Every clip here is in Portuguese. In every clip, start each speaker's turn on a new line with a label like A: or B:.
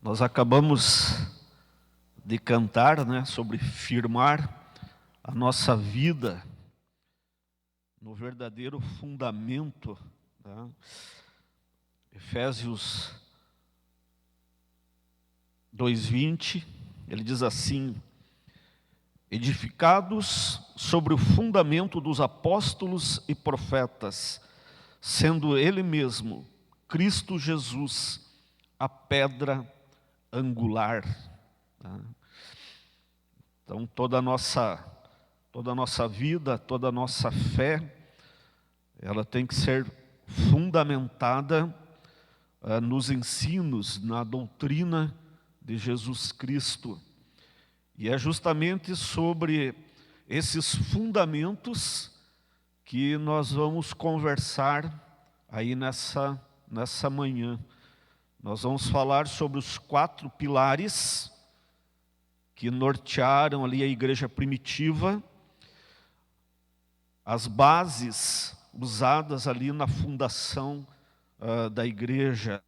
A: Nós acabamos de cantar, né, sobre firmar a nossa vida no verdadeiro fundamento, né? Efésios 2:20, ele diz assim: edificados sobre o fundamento dos apóstolos e profetas, sendo Ele mesmo, Cristo Jesus, a pedra angular. Tá? Então toda a nossa vida, toda a nossa fé, ela tem que ser fundamentada nos ensinos, na doutrina de Jesus Cristo. E é justamente sobre esses fundamentos que nós vamos conversar aí nessa manhã. Nós vamos falar sobre os 4 pilares que nortearam ali a igreja primitiva, as bases usadas ali na fundação da igreja.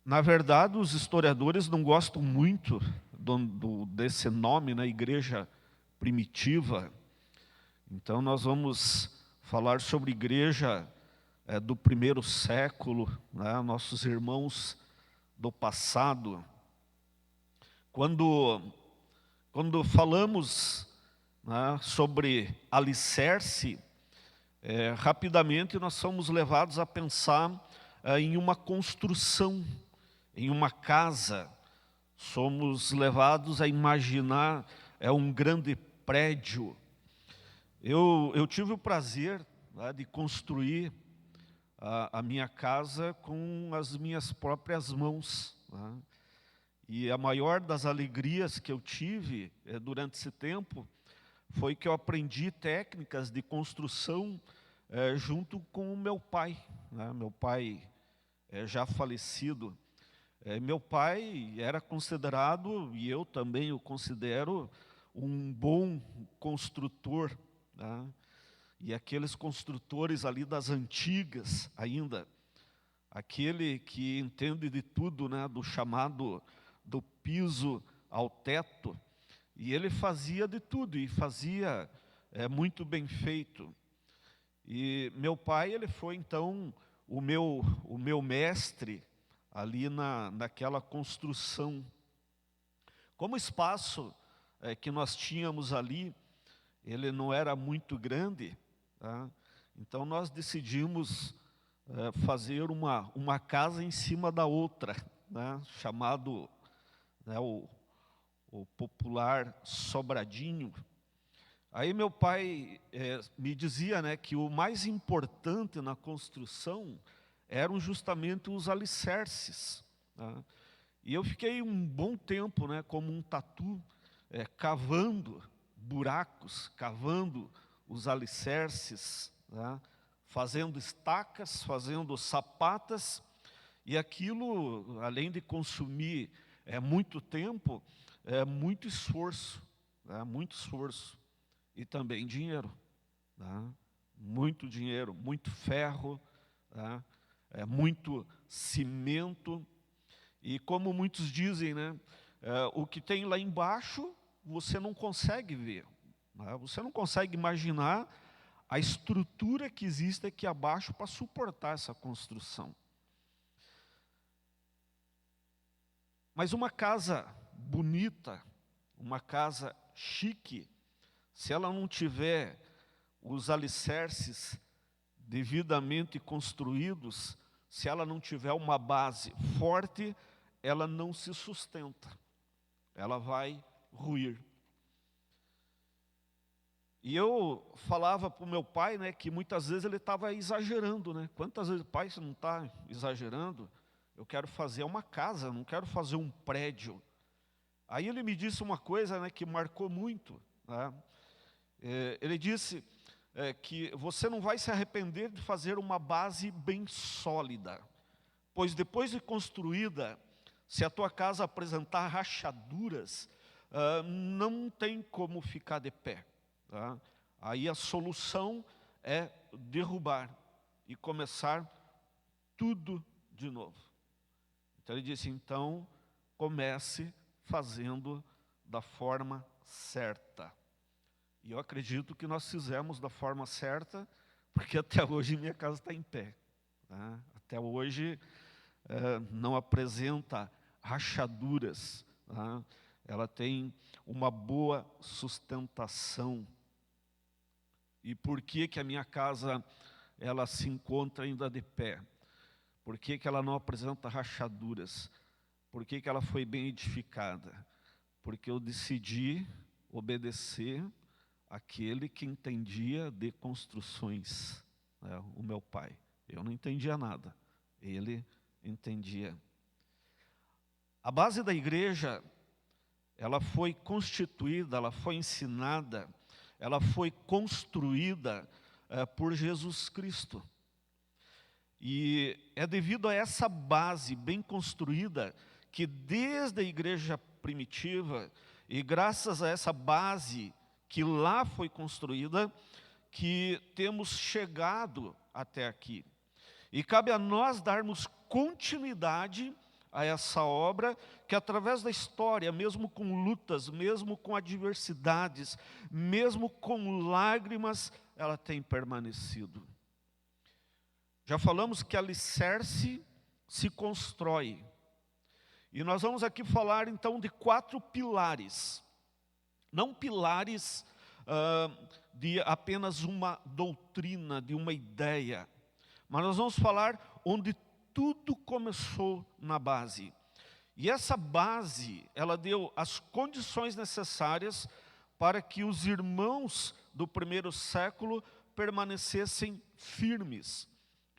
A: Na verdade, os historiadores não gostam muito desse nome, né, igreja primitiva. Então nós vamos falar sobre igreja do primeiro século, né, nossos irmãos do passado. Quando falamos, né, sobre alicerce, rapidamente nós somos levados a pensar em uma construção, em uma casa. Somos levados a imaginar um grande prédio. Eu tive o prazer, né, de construir a minha casa com as minhas próprias mãos, né? E a maior das alegrias que eu tive durante esse tempo foi que eu aprendi técnicas de construção junto com o meu pai, né? Meu pai já falecido. Meu pai era considerado, e eu também o considero, um bom construtor, né? E aqueles construtores ali das antigas ainda, aquele que entende de tudo, né, do chamado do piso ao teto, e ele fazia de tudo, e fazia muito bem feito. E meu pai, ele foi então o meu mestre ali naquela construção. Como o espaço que nós tínhamos ali, ele não era muito grande, tá? Então nós decidimos fazer uma casa em cima da outra, né? Chamado, né, o popular sobradinho. Aí meu pai me dizia, né, que o mais importante na construção eram justamente os alicerces, tá? E eu fiquei um bom tempo, né, como um tatu, cavando buracos, cavando os alicerces, tá? Fazendo estacas, fazendo sapatas, e aquilo, além de consumir muito tempo, muito esforço, tá? Muito esforço. E também dinheiro, tá? Muito dinheiro, muito ferro, tá? Muito cimento. E como muitos dizem, né, o que tem lá embaixo você não consegue ver, né? Você não consegue imaginar a estrutura que existe aqui abaixo para suportar essa construção. Mas uma casa bonita, uma casa chique, se ela não tiver os alicerces devidamente construídos, se ela não tiver uma base forte, ela não se sustenta, ela vai ruir. E eu falava para o meu pai, né, que muitas vezes ele estava exagerando, né? Quantas vezes, pai, você não está exagerando? Eu quero fazer uma casa, não quero fazer um prédio. Aí ele me disse uma coisa, né, que marcou muito, né? Ele disse que você não vai se arrepender de fazer uma base bem sólida, pois depois de construída, se a tua casa apresentar rachaduras, não tem como ficar de pé, tá? Aí a solução é derrubar e começar tudo de novo. Então ele disse, então comece fazendo da forma certa. E eu acredito que nós fizemos da forma certa, porque até hoje minha casa está em pé. Tá? Até hoje não apresenta rachaduras. Tá? Ela tem uma boa sustentação. E por que que a minha casa ela se encontra ainda de pé? Por que que ela não apresenta rachaduras? Por que que ela foi bem edificada? Porque eu decidi obedecer aquele que entendia de construções, né? O meu pai. Eu não entendia nada, ele entendia. A base da igreja, ela foi constituída, ela foi ensinada, ela foi construída por Jesus Cristo. E é devido a essa base bem construída que desde a igreja primitiva, e graças a essa base que lá foi construída, que temos chegado até aqui. E cabe a nós darmos continuidade a essa obra, que através da história, mesmo com lutas, mesmo com adversidades, mesmo com lágrimas, ela tem permanecido. Já falamos que alicerce se constrói. E nós vamos aqui falar então de 4 pilares. Não pilares de apenas uma doutrina, de uma ideia. Mas nós vamos falar onde tudo começou na base. E essa base, ela deu as condições necessárias para que os irmãos do primeiro século permanecessem firmes.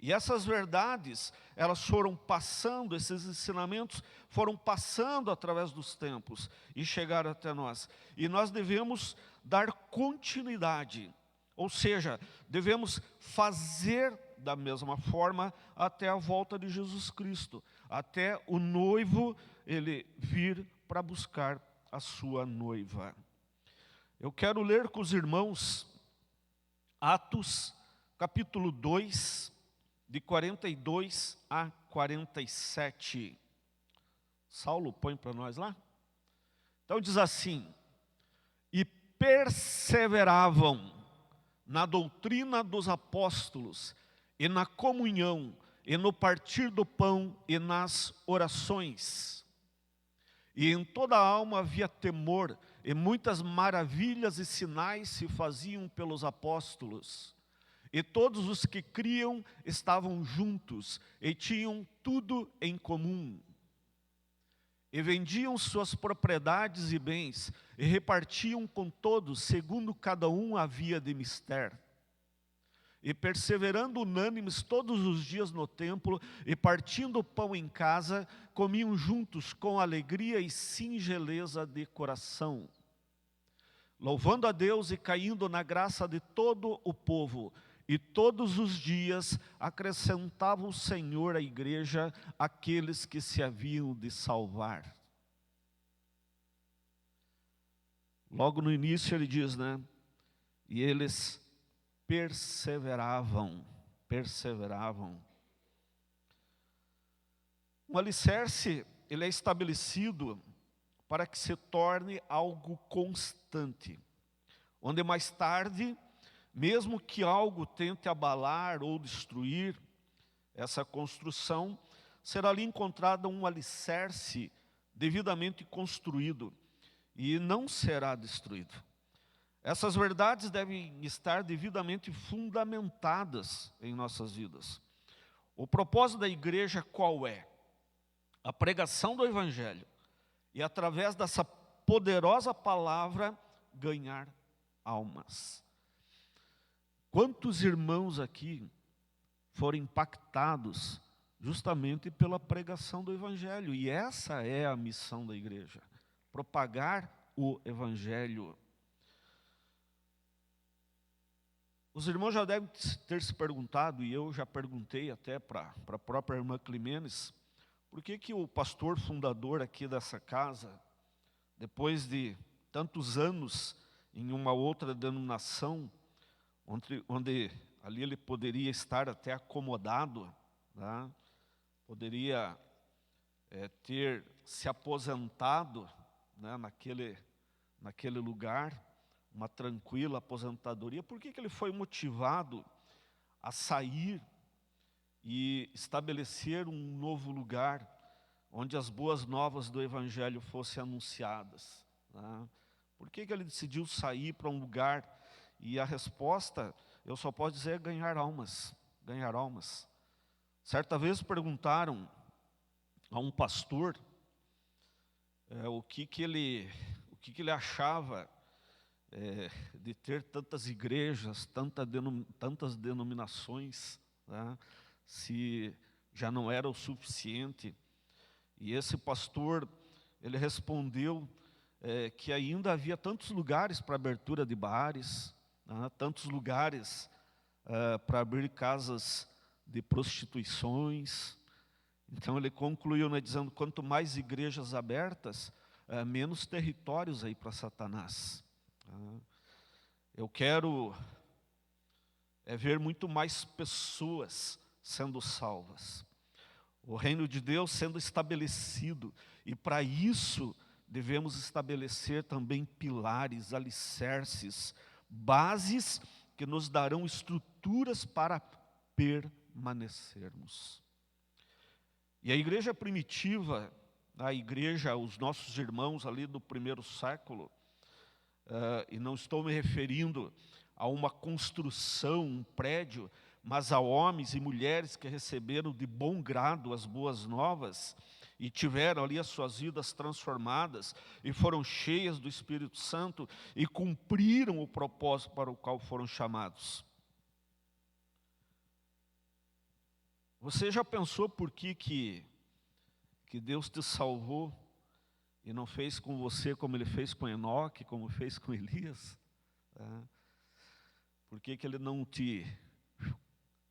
A: E essas verdades, elas foram passando, esses ensinamentos foram passando através dos tempos e chegaram até nós. E nós devemos dar continuidade, ou seja, devemos fazer da mesma forma até a volta de Jesus Cristo, até o noivo ele vir para buscar a sua noiva. Eu quero ler com os irmãos Atos, capítulo 2, de 42 a 47. Saulo, põe para nós lá. Então diz assim: e perseveravam na doutrina dos apóstolos, e na comunhão, e no partir do pão, e nas orações. E em toda a alma havia temor, e muitas maravilhas e sinais se faziam pelos apóstolos. E todos os que criam estavam juntos, e tinham tudo em comum. E vendiam suas propriedades e bens, e repartiam com todos, segundo cada um havia de mister. E perseverando unânimes todos os dias no templo, e partindo o pão em casa, comiam juntos com alegria e singeleza de coração, louvando a Deus e caindo na graça de todo o povo. E todos os dias acrescentava o Senhor à igreja aqueles que se haviam de salvar. Logo no início ele diz, né? E eles perseveravam. Um alicerce, ele é estabelecido para que se torne algo constante, onde mais tarde, mesmo que algo tente abalar ou destruir essa construção, será ali encontrado um alicerce devidamente construído e não será destruído. Essas verdades devem estar devidamente fundamentadas em nossas vidas. O propósito da igreja qual é? A pregação do Evangelho e através dessa poderosa palavra ganhar almas. Quantos irmãos aqui foram impactados justamente pela pregação do Evangelho? E essa é a missão da igreja, propagar o Evangelho. Os irmãos já devem ter se perguntado, e eu já perguntei até para a própria irmã Climenes, por que o pastor fundador aqui dessa casa, depois de tantos anos em uma outra denominação, onde ali ele poderia estar até acomodado, tá? Poderia ter se aposentado, né, naquele lugar, uma tranquila aposentadoria. Por que ele foi motivado a sair e estabelecer um novo lugar onde as boas novas do Evangelho fossem anunciadas, né? Por que ele decidiu sair para um lugar? E a resposta, eu só posso dizer, é ganhar almas, ganhar almas. Certa vez perguntaram a um pastor o que ele achava de ter tantas igrejas, tantas denominações, né? Se já não era o suficiente. E esse pastor, ele respondeu que ainda havia tantos lugares para abertura de bares, né? Tantos lugares para abrir casas de prostituições. Então ele concluiu, né, dizendo: quanto mais igrejas abertas, menos territórios aí para Satanás. Eu quero ver muito mais pessoas sendo salvas, o reino de Deus sendo estabelecido, e para isso devemos estabelecer também pilares, alicerces, bases que nos darão estruturas para permanecermos. E a igreja primitiva, os nossos irmãos ali do primeiro século, e não estou me referindo a uma construção, um prédio, mas a homens e mulheres que receberam de bom grado as boas novas e tiveram ali as suas vidas transformadas e foram cheias do Espírito Santo e cumpriram o propósito para o qual foram chamados. Você já pensou por que Deus te salvou e não fez com você como Ele fez com Enoque, como fez com Elias? Por que Ele não te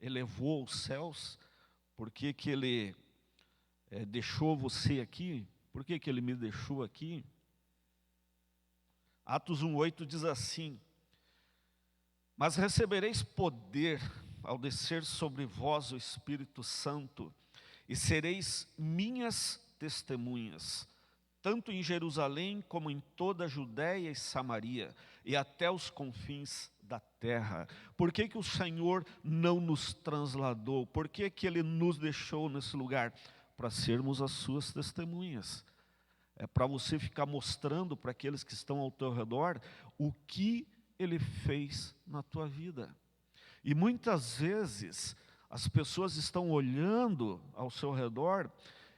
A: elevou aos céus? Por que Ele deixou você aqui? Por que Ele me deixou aqui? Atos 1:8 diz assim: mas recebereis poder ao descer sobre vós o Espírito Santo, e sereis minhas testemunhas, tanto em Jerusalém como em toda a Judéia e Samaria, e até os confins da terra. Por que o Senhor não nos transladou? Por que Ele nos deixou nesse lugar? Para sermos as suas testemunhas. É para você ficar mostrando para aqueles que estão ao teu redor o que Ele fez na tua vida. E muitas vezes as pessoas estão olhando ao seu redor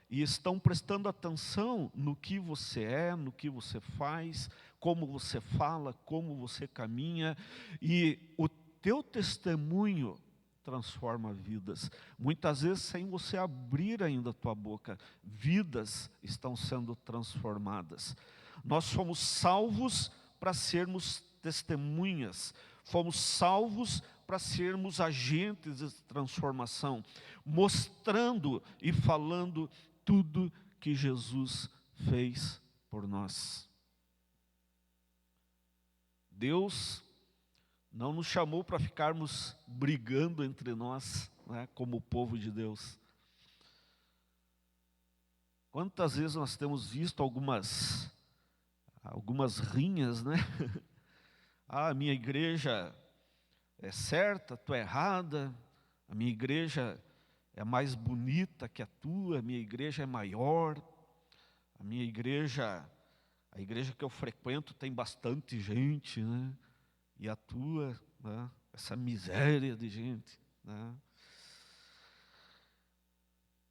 A: e estão prestando atenção no que você é, no que você faz, como você fala, como você caminha, e o teu testemunho transforma vidas. Muitas vezes, sem você abrir ainda a tua boca, vidas estão sendo transformadas. Nós fomos salvos para sermos testemunhas, fomos salvos para sermos agentes de transformação, mostrando e falando tudo que Jesus fez por nós. Deus não nos chamou para ficarmos brigando entre nós, né, como o povo de Deus. Quantas vezes nós temos visto algumas rinhas, né? A minha igreja é certa, tu é errada, a minha igreja é mais bonita que a tua, a minha igreja é maior, a igreja que eu frequento tem bastante gente, né? E a tua, né? Essa miséria de gente, né?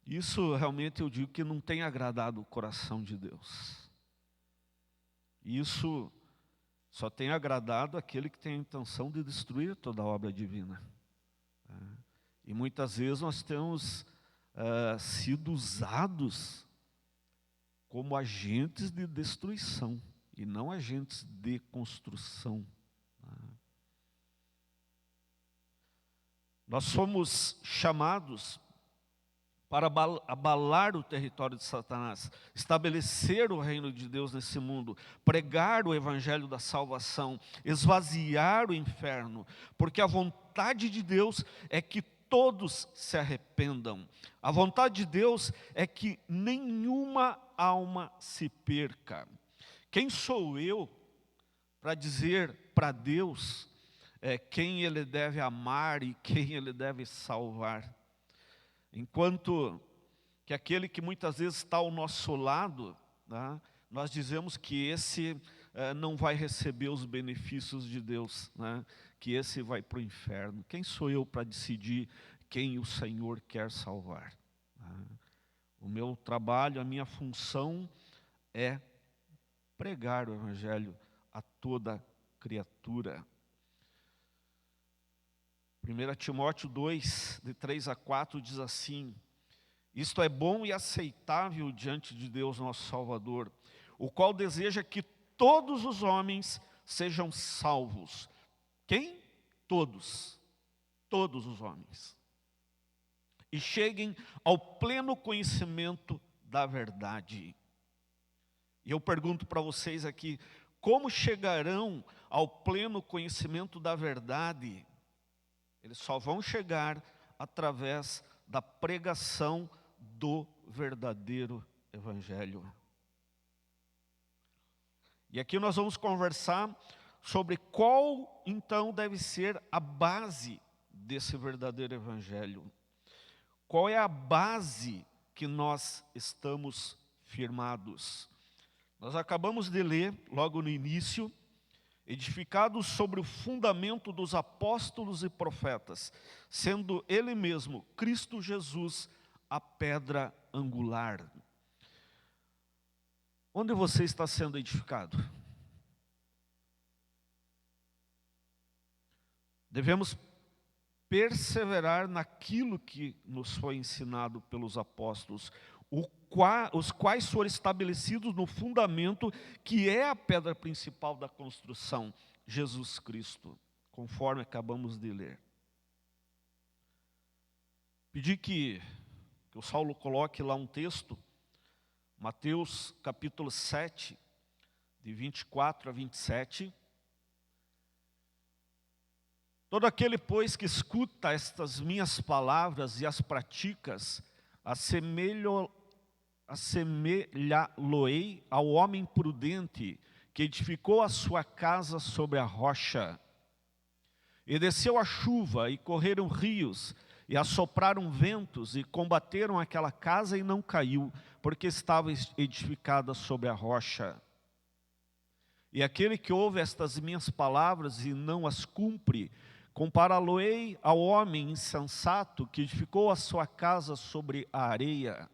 A: Isso realmente eu digo que não tem agradado o coração de Deus. Isso só tem agradado aquele que tem a intenção de destruir toda a obra divina. E muitas vezes nós temos sido usados como agentes de destruição e não agentes de construção. Nós somos chamados para abalar o território de Satanás, estabelecer o reino de Deus nesse mundo, pregar o evangelho da salvação, esvaziar o inferno, porque a vontade de Deus é que todos se arrependam. A vontade de Deus é que nenhuma alma se perca. Quem sou eu para dizer para Deus quem Ele deve amar e quem Ele deve salvar? Enquanto que aquele que muitas vezes está ao nosso lado, né, nós dizemos que esse não vai receber os benefícios de Deus, né, que esse vai para o inferno. Quem sou eu para decidir quem o Senhor quer salvar? O meu trabalho, a minha função é pregar o Evangelho a toda criatura. 1 Timóteo 2, de 3 a 4, diz assim: isto é bom e aceitável diante de Deus nosso Salvador, o qual deseja que todos os homens sejam salvos. Quem? Todos. Todos os homens. E cheguem ao pleno conhecimento da verdade. E eu pergunto para vocês aqui, como chegarão ao pleno conhecimento da verdade? Eles só vão chegar através da pregação do verdadeiro Evangelho. E aqui nós vamos conversar sobre qual então deve ser a base desse verdadeiro Evangelho. Qual é a base que nós estamos firmados? Nós acabamos de ler, logo no início, edificados sobre o fundamento dos apóstolos e profetas, sendo Ele mesmo, Cristo Jesus, a pedra angular. Onde você está sendo edificado? Devemos perseverar naquilo que nos foi ensinado pelos apóstolos, os quais foram estabelecidos no fundamento que é a pedra principal da construção, Jesus Cristo, conforme acabamos de ler. Pedi que o Saulo coloque lá um texto, Mateus capítulo 7, de 24 a 27. Todo aquele, pois, que escuta estas minhas palavras e as praticas, assemelhá-lo-ei ao homem prudente que edificou a sua casa sobre a rocha. E desceu a chuva, e correram rios, e assopraram ventos, e combateram aquela casa, e não caiu, porque estava edificada sobre a rocha. E aquele que ouve estas minhas palavras e não as cumpre, compará-lo-ei ao homem insensato que edificou a sua casa sobre a areia.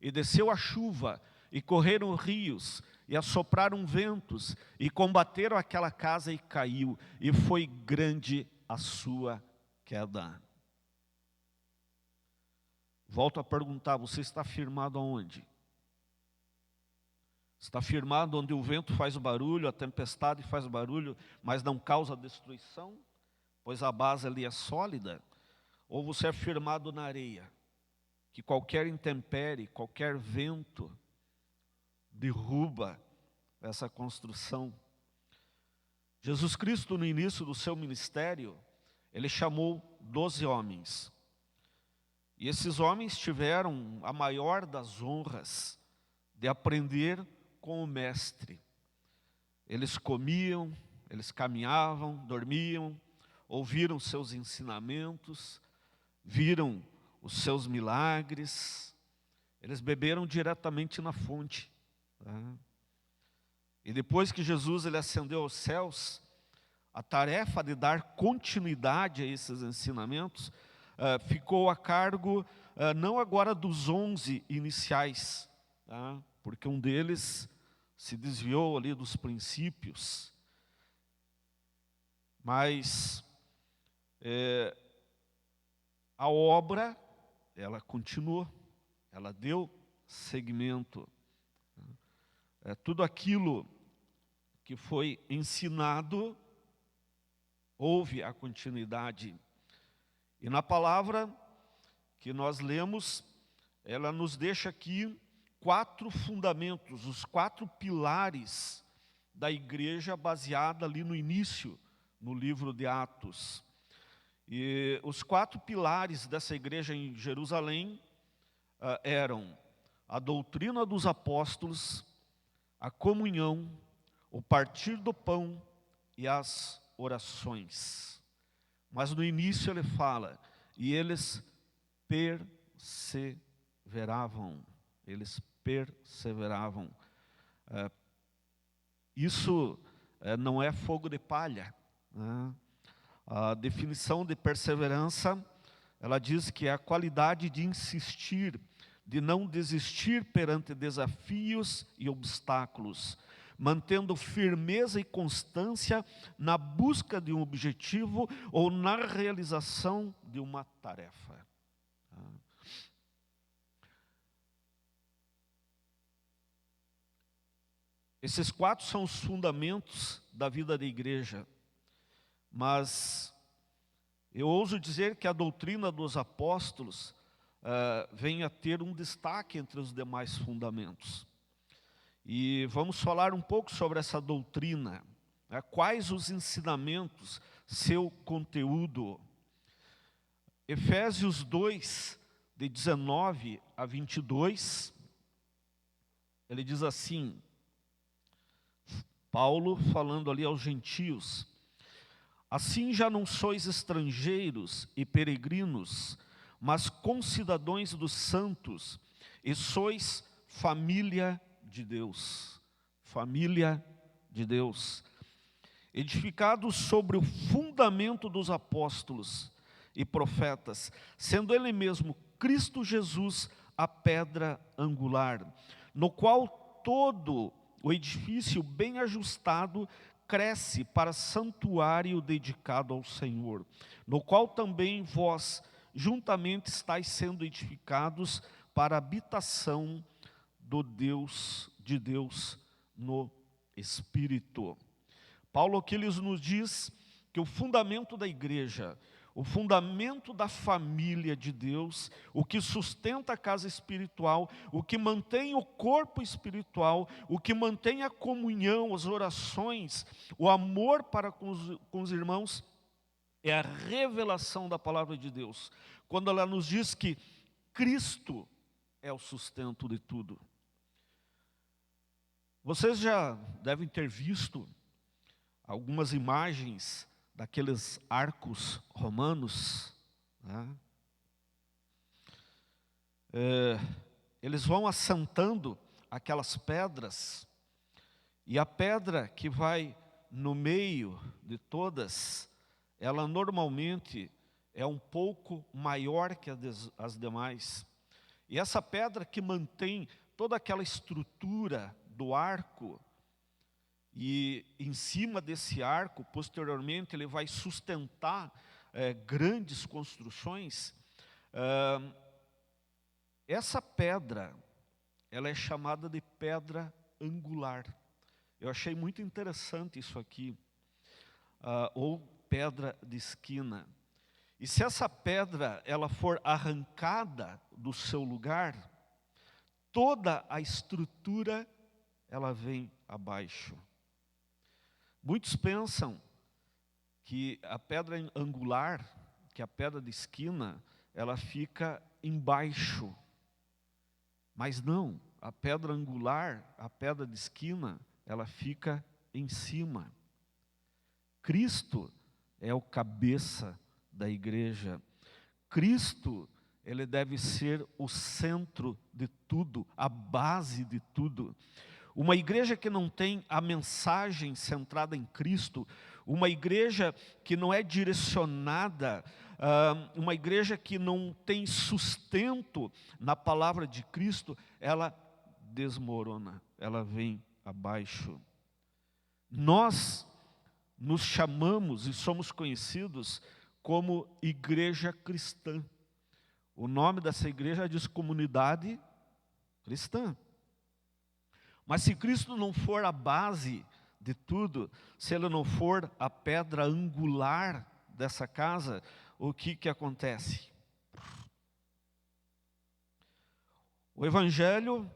A: E desceu a chuva, e correram rios, e assopraram ventos, e combateram aquela casa, e caiu, e foi grande a sua queda. Volto a perguntar, você está firmado aonde? Está firmado onde o vento faz barulho, a tempestade faz barulho, mas não causa destruição? Pois a base ali é sólida? Ou você é firmado na areia, que qualquer intempérie, qualquer vento derruba essa construção? Jesus Cristo, no início do seu ministério, Ele chamou 12 homens. E esses homens tiveram a maior das honras de aprender com o Mestre. Eles comiam, eles caminhavam, dormiam, ouviram seus ensinamentos, viram os seus milagres, eles beberam diretamente na fonte. Tá? E depois que Jesus ele ascendeu aos céus, a tarefa de dar continuidade a esses ensinamentos ficou a cargo não agora dos 11 iniciais, tá? Porque um deles se desviou ali dos princípios, mas a obra, ela continuou, ela deu seguimento. Tudo aquilo que foi ensinado, houve a continuidade. E na palavra que nós lemos, ela nos deixa aqui 4 fundamentos, os 4 pilares da igreja baseada ali no início, no livro de Atos. E os 4 pilares dessa igreja em Jerusalém eram a doutrina dos apóstolos, a comunhão, o partir do pão e as orações. Mas no início ele fala, e eles perseveravam. Eles perseveravam. Isso não é fogo de palha, né? A definição de perseverança, ela diz que é a qualidade de insistir, de não desistir perante desafios e obstáculos, mantendo firmeza e constância na busca de um objetivo ou na realização de uma tarefa. Esses 4 são os fundamentos da vida da igreja, mas eu ouso dizer que a doutrina dos apóstolos vem a ter um destaque entre os demais fundamentos. E vamos falar um pouco sobre essa doutrina, né? Quais os ensinamentos, seu conteúdo. Efésios 2, de 19 a 22, ele diz assim, Paulo falando ali aos gentios: assim já não sois estrangeiros e peregrinos, mas concidadãos dos santos, e sois família de Deus. Família de Deus. Edificados sobre o fundamento dos apóstolos e profetas, sendo ele mesmo Cristo Jesus a pedra angular, no qual todo o edifício bem ajustado cresce para santuário dedicado ao Senhor, no qual também vós juntamente estáis sendo edificados para a habitação de Deus no Espírito. Paulo aqui nos diz que o fundamento da igreja, o fundamento da família de Deus, o que sustenta a casa espiritual, o que mantém o corpo espiritual, o que mantém a comunhão, as orações, o amor para com os irmãos, é a revelação da palavra de Deus. Quando ela nos diz que Cristo é o sustento de tudo. Vocês já devem ter visto algumas imagens daqueles arcos romanos, né? Eles vão assentando aquelas pedras, e a pedra que vai no meio de todas, ela normalmente é um pouco maior que as demais. E essa pedra que mantém toda aquela estrutura do arco, e em cima desse arco, posteriormente, ele vai sustentar grandes construções. Essa pedra, ela é chamada de pedra angular. Eu achei muito interessante isso aqui, ou pedra de esquina. E se essa pedra ela for arrancada do seu lugar, toda a estrutura ela vem abaixo. Muitos pensam que a pedra angular, que a pedra de esquina, ela fica embaixo. Mas não, a pedra angular, a pedra de esquina, ela fica em cima. Cristo é o cabeça da igreja. Cristo, ele deve ser o centro de tudo, a base de tudo. Uma igreja que não tem a mensagem centrada em Cristo, uma igreja que não é direcionada, uma igreja que não tem sustento na palavra de Cristo, ela desmorona, ela vem abaixo. Nós nos chamamos e somos conhecidos como igreja cristã. O nome dessa igreja diz comunidade cristã. Mas se Cristo não for a base de tudo, se Ele não for a pedra angular dessa casa, o que acontece? O Evangelho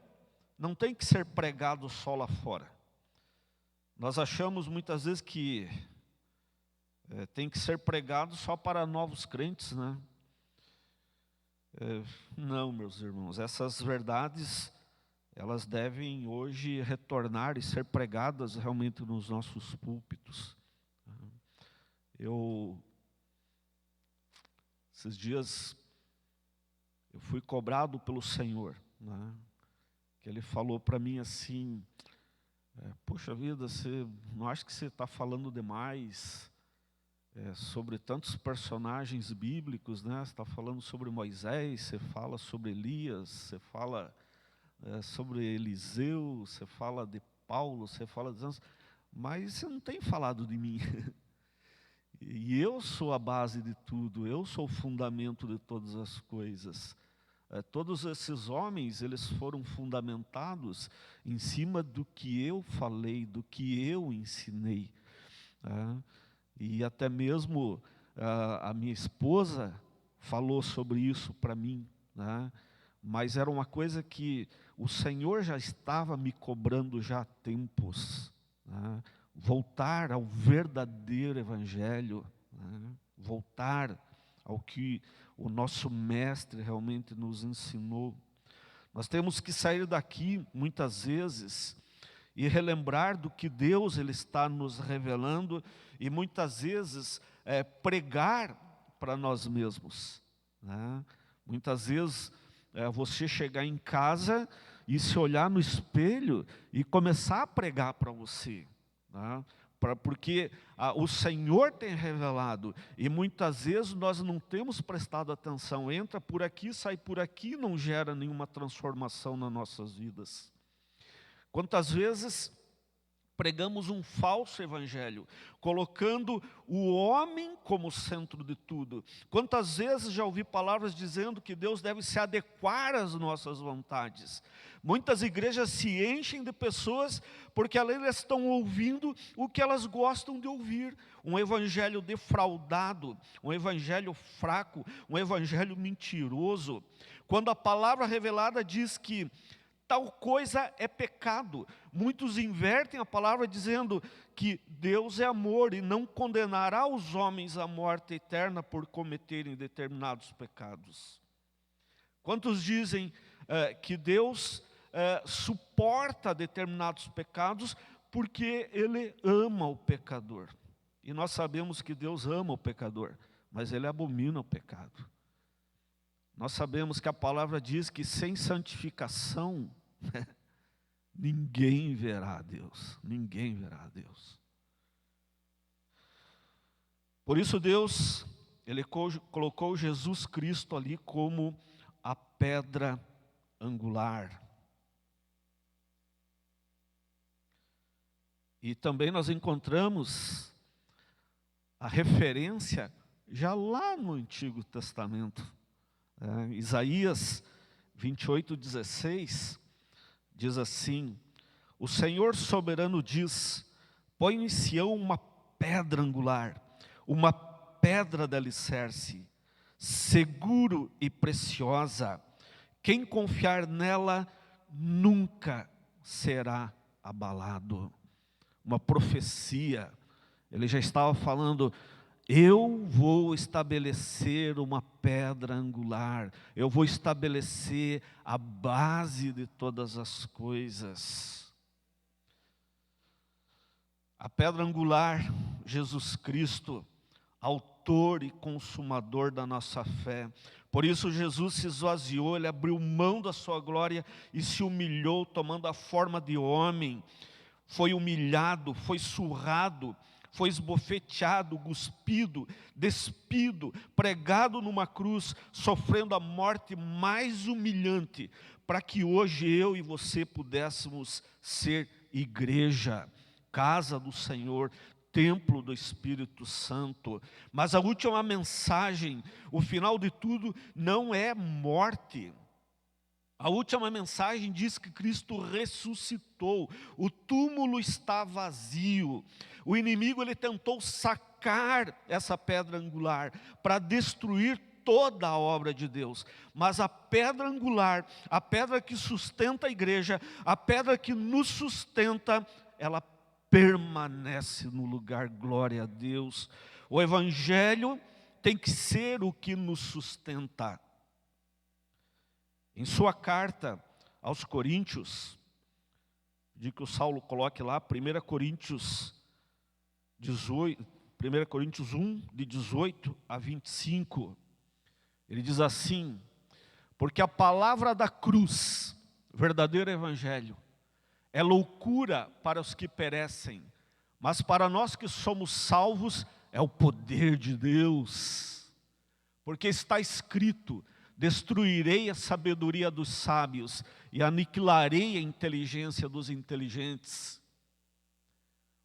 A: não tem que ser pregado só lá fora. Nós achamos muitas vezes que tem que ser pregado só para novos crentes, né? Não, meus irmãos, essas verdades, elas devem hoje retornar e ser pregadas realmente nos nossos púlpitos. Esses dias, eu fui cobrado pelo Senhor, né? Que Ele falou para mim assim, poxa vida, você não acha que você está falando demais sobre tantos personagens bíblicos, né? Você está falando sobre Moisés, você fala sobre Elias, você fala sobre Eliseu, você fala de Paulo, você fala de anjos, mas você não tem falado de mim. E eu sou a base de tudo, eu sou o fundamento de todas as coisas. Todos esses homens, eles foram fundamentados em cima do que eu falei, do que eu ensinei. E até mesmo a minha esposa falou sobre isso para mim, né? Mas era uma coisa que o Senhor já estava me cobrando já há tempos, né? Voltar ao verdadeiro Evangelho, né? Voltar ao que o nosso Mestre realmente nos ensinou. Nós temos que sair daqui, muitas vezes, e relembrar do que Deus Ele está nos revelando, e muitas vezes pregar para nós mesmos, né? Muitas vezes você chegar em casa e se olhar no espelho e começar a pregar para você, né? Porque o Senhor tem revelado, e muitas vezes nós não temos prestado atenção, entra por aqui, sai por aqui, não gera nenhuma transformação nas nossas vidas. Quantas vezes pregamos um falso evangelho, colocando o homem como centro de tudo? Quantas vezes já ouvi palavras dizendo que Deus deve se adequar às nossas vontades? Muitas igrejas se enchem de pessoas porque elas estão ouvindo o que elas gostam de ouvir. Um evangelho defraudado, um evangelho fraco, um evangelho mentiroso. Quando a palavra revelada diz que tal coisa é pecado, muitos invertem a palavra dizendo que Deus é amor e não condenará os homens à morte eterna por cometerem determinados pecados. Quantos dizem que Deus suporta determinados pecados porque Ele ama o pecador? E nós sabemos que Deus ama o pecador, mas Ele abomina o pecado. Nós sabemos que a palavra diz que sem santificação, ninguém verá a Deus, ninguém verá a Deus. Por isso Deus, Ele colocou Jesus Cristo ali como a pedra angular. E também nós encontramos a referência já lá no Antigo Testamento. Isaías 28:16 diz assim: o Senhor soberano diz, põe em Sião uma pedra angular, uma pedra de alicerce, seguro e preciosa, quem confiar nela nunca será abalado. Uma profecia, ele já estava falando, eu vou estabelecer uma pedra angular, eu vou estabelecer a base de todas as coisas. A pedra angular, Jesus Cristo, autor e consumador da nossa fé. Por isso Jesus se esvaziou, Ele abriu mão da sua glória e se humilhou, tomando a forma de homem. Foi humilhado, foi surrado, foi esbofeteado, cuspido, despido, pregado numa cruz, sofrendo a morte mais humilhante, para que hoje eu e você pudéssemos ser igreja, casa do Senhor, templo do Espírito Santo. Mas a última mensagem, o final de tudo, não é morte. A última mensagem diz que Cristo ressuscitou, o túmulo está vazio. O inimigo ele tentou sacar essa pedra angular para destruir toda a obra de Deus. Mas a pedra angular, a pedra que sustenta a igreja, a pedra que nos sustenta, ela permanece no lugar, glória a Deus. O Evangelho tem que ser o que nos sustenta. Em sua carta aos Coríntios, de que o Saulo coloque lá, 1 Coríntios 1, de 18 a 25, ele diz assim: porque a palavra da cruz, verdadeiro evangelho, é loucura para os que perecem, mas para nós que somos salvos, é o poder de Deus. Porque está escrito: destruirei a sabedoria dos sábios e aniquilarei a inteligência dos inteligentes.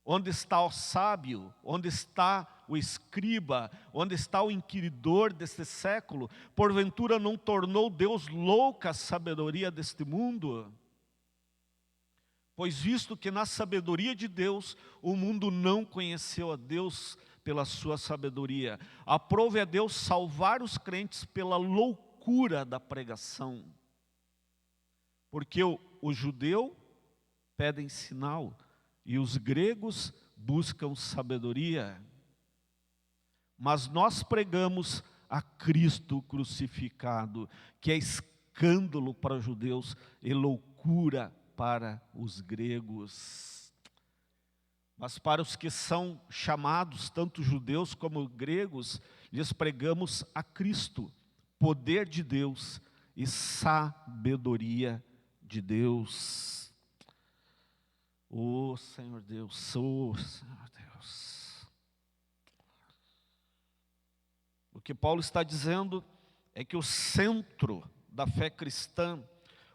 A: Onde está o sábio? Onde está o escriba? Onde está o inquiridor deste século? Porventura não tornou Deus louca a sabedoria deste mundo? Pois visto que na sabedoria de Deus, o mundo não conheceu a Deus pela sua sabedoria, aprove a Deus salvar os crentes pela loucura da pregação. Porque o judeu pede sinal, e os gregos buscam sabedoria. Mas nós pregamos a Cristo crucificado, que é escândalo para os judeus e loucura para os gregos. Mas para os que são chamados, tanto judeus como gregos, lhes pregamos a Cristo, poder de Deus e sabedoria de Deus. Oh Senhor Deus, oh Senhor Deus. O que Paulo está dizendo é que o centro da fé cristã,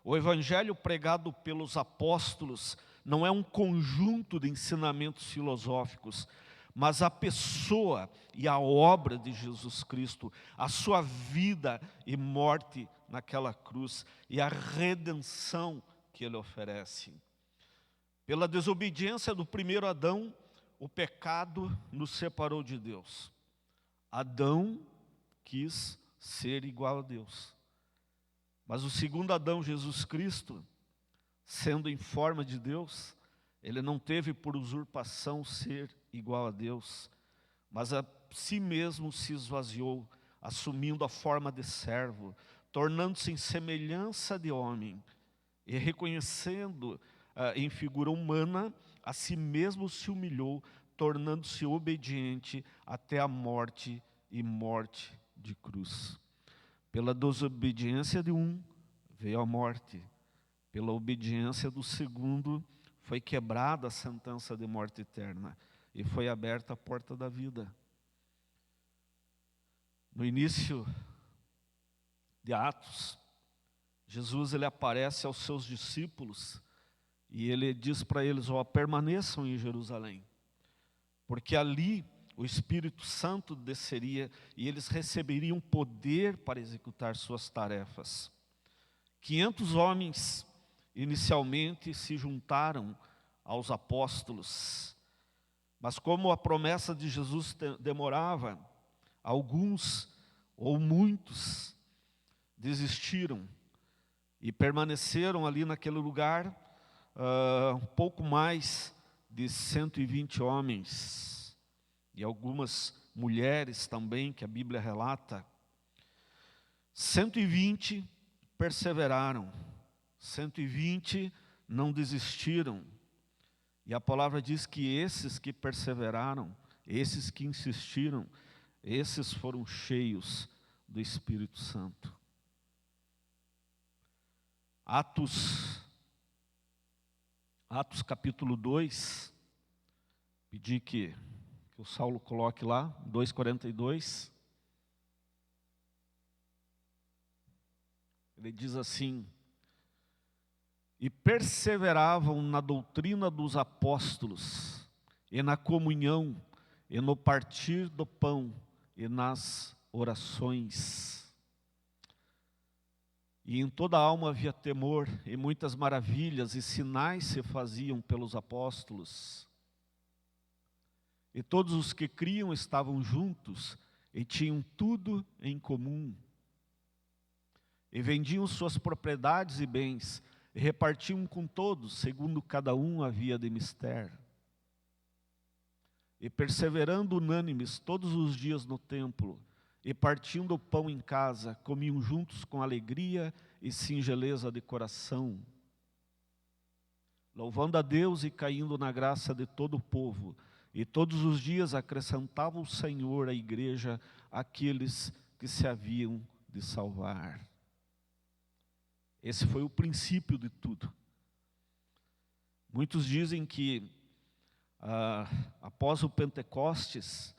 A: o evangelho pregado pelos apóstolos, não é um conjunto de ensinamentos filosóficos, mas a pessoa e a obra de Jesus Cristo, a sua vida e morte naquela cruz e a redenção que Ele oferece. Pela desobediência do primeiro Adão, o pecado nos separou de Deus. Adão quis ser igual a Deus. Mas o segundo Adão, Jesus Cristo, sendo em forma de Deus, ele não teve por usurpação ser igual a Deus, mas a si mesmo se esvaziou, assumindo a forma de servo, tornando-se em semelhança de homem, e reconhecendo em figura humana, a si mesmo se humilhou, tornando-se obediente até a morte e morte de cruz. Pela desobediência de um, veio a morte. Pela obediência do segundo, foi quebrada a sentença de morte eterna e foi aberta a porta da vida. No início de Atos, Jesus ele aparece aos seus discípulos e ele diz para eles: permaneçam em Jerusalém, porque ali o Espírito Santo desceria e eles receberiam poder para executar suas tarefas. 500 homens inicialmente se juntaram aos apóstolos, mas como a promessa de Jesus demorava, alguns ou muitos desistiram e permaneceram ali naquele lugar um pouco mais de 120 homens e algumas mulheres também, que a Bíblia relata. 120 perseveraram, 120 não desistiram. E a palavra diz que esses que perseveraram, esses que insistiram, esses foram cheios do Espírito Santo. Atos capítulo 2, pedi que o Saulo coloque lá, 2:42. Ele diz assim: e perseveravam na doutrina dos apóstolos, e na comunhão, e no partir do pão, e nas orações. E em toda a alma havia temor, e muitas maravilhas e sinais se faziam pelos apóstolos. E todos os que criam estavam juntos, e tinham tudo em comum. E vendiam suas propriedades e bens, e repartiam com todos, segundo cada um havia de mister. e perseverando unânimes todos os dias no templo, e partindo o pão em casa, comiam juntos com alegria e singeleza de coração, louvando a Deus e caindo na graça de todo o povo. E todos os dias acrescentava o Senhor à igreja aqueles que se haviam de salvar. Esse foi o princípio de tudo. Muitos dizem que após o Pentecostes,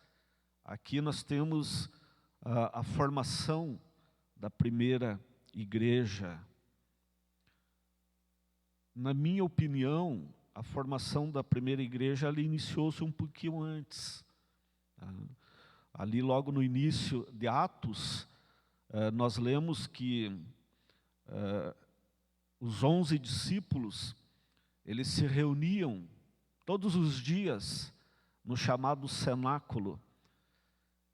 A: aqui nós temos a formação da primeira igreja. Na minha opinião, a formação da primeira igreja ali iniciou-se um pouquinho antes. Ali logo no início de Atos, nós lemos que os 11 discípulos, eles se reuniam todos os dias no chamado cenáculo.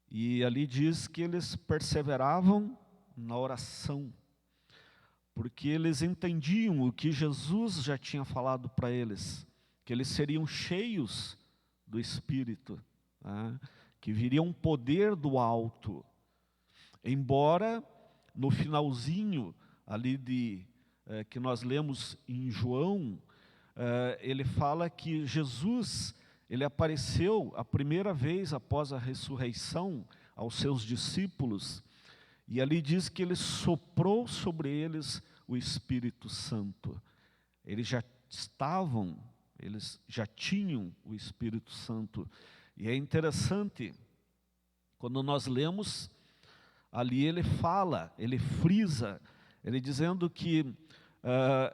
A: E ali diz que eles perseveravam na oração, porque eles entendiam o que Jesus já tinha falado para eles, que eles seriam cheios do Espírito, né? Que viria um poder do alto. Embora no finalzinho ali que nós lemos em João, ele fala que Jesus, ele apareceu a primeira vez após a ressurreição aos seus discípulos, e ali diz que ele soprou sobre eles o Espírito Santo. Eles já tinham o Espírito Santo. E é interessante, quando nós lemos, ali ele fala, ele frisa, ele dizendo que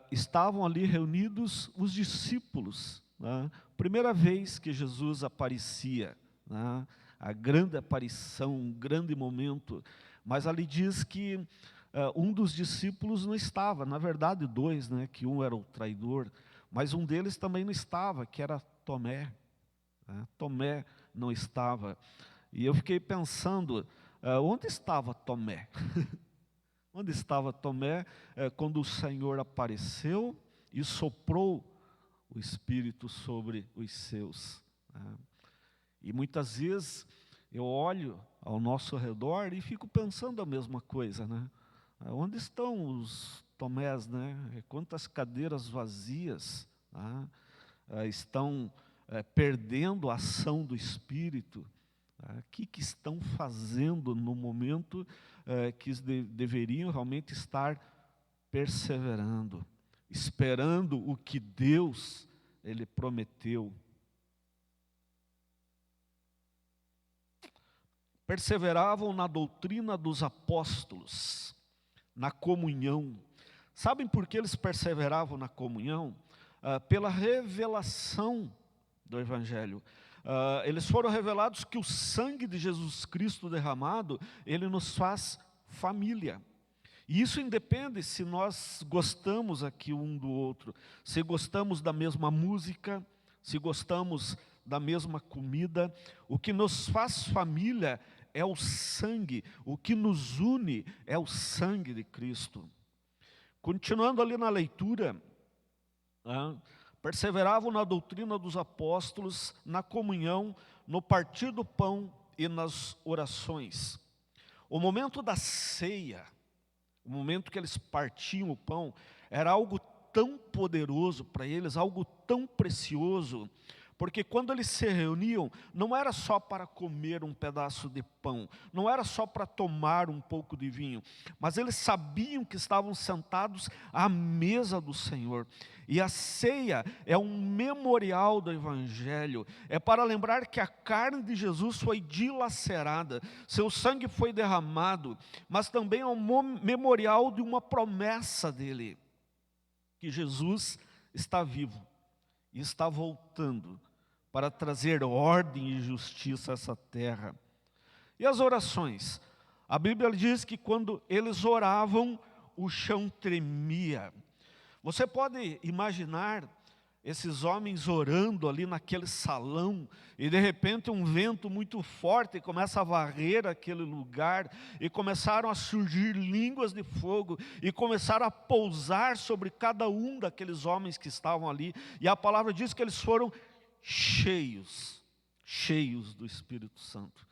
A: estavam ali reunidos os discípulos, né? Primeira vez que Jesus aparecia, né? A grande aparição, um grande momento. Mas ali diz que um dos discípulos não estava, na verdade 2, né? Que um era o traidor, mas um deles também não estava, que era Tomé. Tomé não estava. E eu fiquei pensando, onde estava Tomé? Onde estava Tomé quando o Senhor apareceu e soprou o Espírito sobre os seus? E muitas vezes eu olho ao nosso redor e fico pensando a mesma coisa, né? Onde estão os Tomés, né? Quantas cadeiras vazias, né? Estão perdendo a ação do Espírito. O que estão fazendo no momento que deveriam realmente estar perseverando, esperando o que Deus ele prometeu? Perseveravam na doutrina dos apóstolos, na comunhão. Sabem por que eles perseveravam na comunhão? Pela revelação do Evangelho. Eles foram revelados que o sangue de Jesus Cristo derramado, ele nos faz família. E isso independe se nós gostamos aqui um do outro, se gostamos da mesma música, se gostamos da mesma comida. O que nos faz família é o sangue, o que nos une é o sangue de Cristo. Continuando ali na leitura, perseveravam na doutrina dos apóstolos, na comunhão, no partir do pão e nas orações. O momento da ceia, o momento que eles partiam o pão, era algo tão poderoso para eles, algo tão precioso, porque quando eles se reuniam, não era só para comer um pedaço de pão, não era só para tomar um pouco de vinho, mas eles sabiam que estavam sentados à mesa do Senhor. E a ceia é um memorial do Evangelho, é para lembrar que a carne de Jesus foi dilacerada, seu sangue foi derramado, mas também é um memorial de uma promessa dele, que Jesus está vivo e está voltando para trazer ordem e justiça a essa terra. E as orações? A Bíblia diz que quando eles oravam, o chão tremia. Você pode imaginar esses homens orando ali naquele salão, e de repente um vento muito forte começa a varrer aquele lugar, e começaram a surgir línguas de fogo, e começaram a pousar sobre cada um daqueles homens que estavam ali, e a palavra diz que eles foram cheios cheios do Espírito Santo.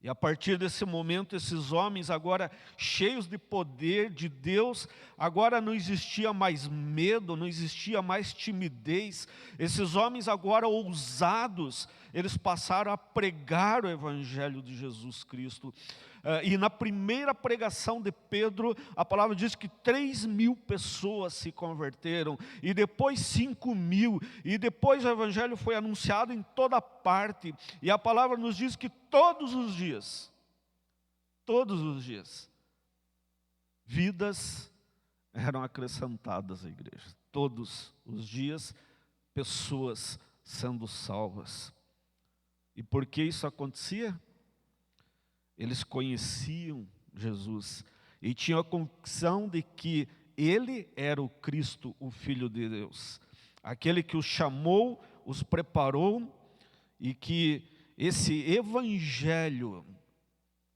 A: E a partir desse momento, esses homens agora cheios de poder de Deus, agora não existia mais medo, não existia mais timidez. Esses homens agora ousados, eles passaram a pregar o Evangelho de Jesus Cristo. E na primeira pregação de Pedro, a palavra diz que 3.000 pessoas se converteram, e depois 5.000, e depois o Evangelho foi anunciado em toda parte, e a palavra nos diz que todos os dias, vidas eram acrescentadas à igreja. Todos os dias, pessoas sendo salvas. E por que isso acontecia? Eles conheciam Jesus e tinham a convicção de que Ele era o Cristo, o Filho de Deus, aquele que os chamou, os preparou, e que esse Evangelho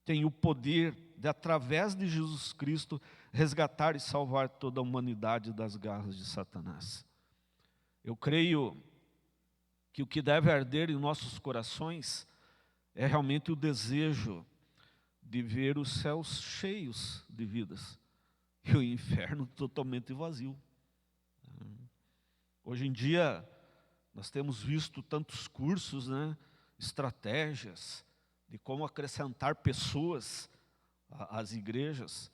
A: tem o poder de, através de Jesus Cristo, resgatar e salvar toda a humanidade das garras de Satanás. Eu creio que o que deve arder em nossos corações é realmente o desejo de ver os céus cheios de vidas e o inferno totalmente vazio. Hoje em dia, nós temos visto tantos cursos, estratégias de como acrescentar pessoas às igrejas.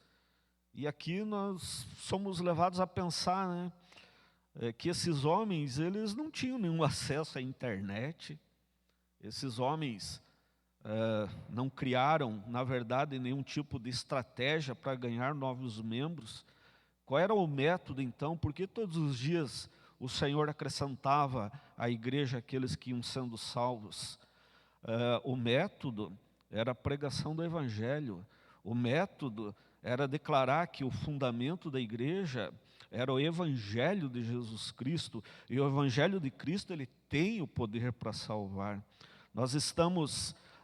A: E aqui nós somos levados a pensar, que esses homens, eles não tinham nenhum acesso à internet. Esses homens não criaram, na verdade, nenhum tipo de estratégia para ganhar novos membros. Qual era o método, então? Porque todos os dias o Senhor acrescentava à igreja aqueles que iam sendo salvos. O método era a pregação do Evangelho. O método era declarar que o fundamento da igreja era o Evangelho de Jesus Cristo. E o Evangelho de Cristo, ele tem o poder para salvar.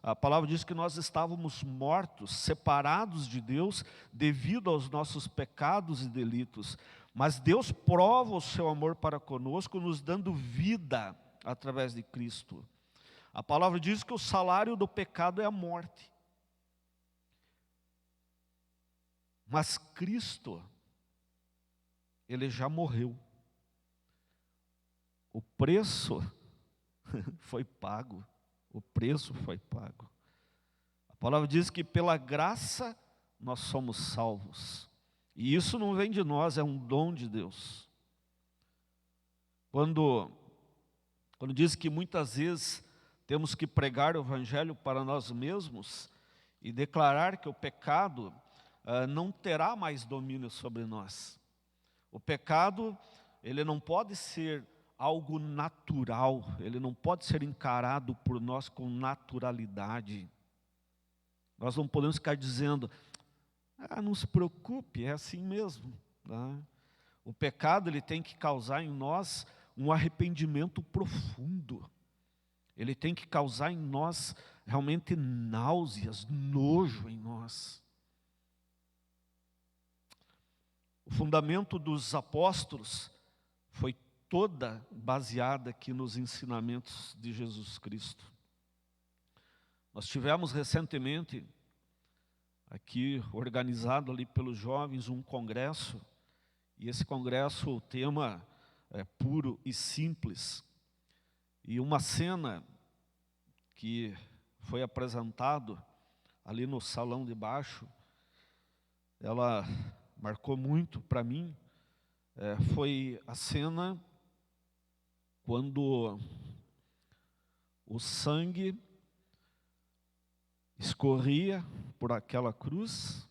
A: A palavra diz que nós estávamos mortos, separados de Deus, devido aos nossos pecados e delitos. Mas Deus prova o seu amor para conosco, nos dando vida através de Cristo. A palavra diz que o salário do pecado é a morte. Mas Cristo, Ele já morreu. O preço foi pago. O preço foi pago. A palavra diz que pela graça nós somos salvos. E isso não vem de nós, é um dom de Deus. Quando diz que muitas vezes temos que pregar o Evangelho para nós mesmos e declarar que o pecado não terá mais domínio sobre nós. O pecado, ele não pode ser algo natural, ele não pode ser encarado por nós com naturalidade. Nós não podemos ficar dizendo, não se preocupe, é assim mesmo. O pecado, ele tem que causar em nós um arrependimento profundo. Ele tem que causar em nós realmente náuseas, nojo em nós. O fundamento dos apóstolos foi toda baseada aqui nos ensinamentos de Jesus Cristo. Nós tivemos recentemente, aqui organizado ali pelos jovens, um congresso, e esse congresso, o tema é puro e simples. E uma cena que foi apresentado ali no salão de baixo, ela marcou muito para mim, foi a cena quando o sangue escorria por aquela cruz,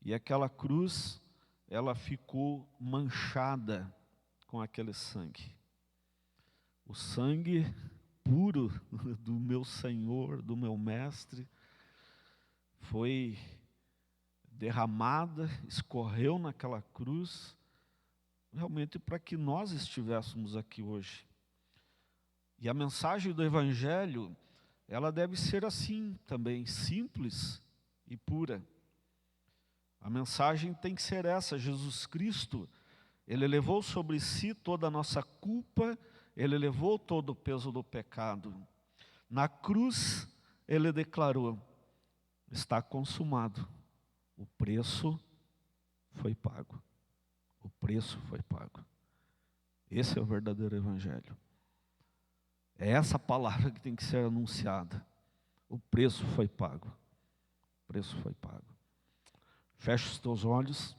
A: e aquela cruz, ela ficou manchada com aquele sangue. O sangue puro do meu Senhor, do meu Mestre, foi derramada, escorreu naquela cruz, realmente para que nós estivéssemos aqui hoje. E a mensagem do Evangelho, ela deve ser assim também, simples e pura. A mensagem tem que ser essa: Jesus Cristo, Ele levou sobre si toda a nossa culpa, Ele levou todo o peso do pecado. Na cruz, ele declarou: está consumado. O preço foi pago. O preço foi pago. Esse é o verdadeiro evangelho. É essa palavra que tem que ser anunciada. O preço foi pago. O preço foi pago. Fecha os teus olhos.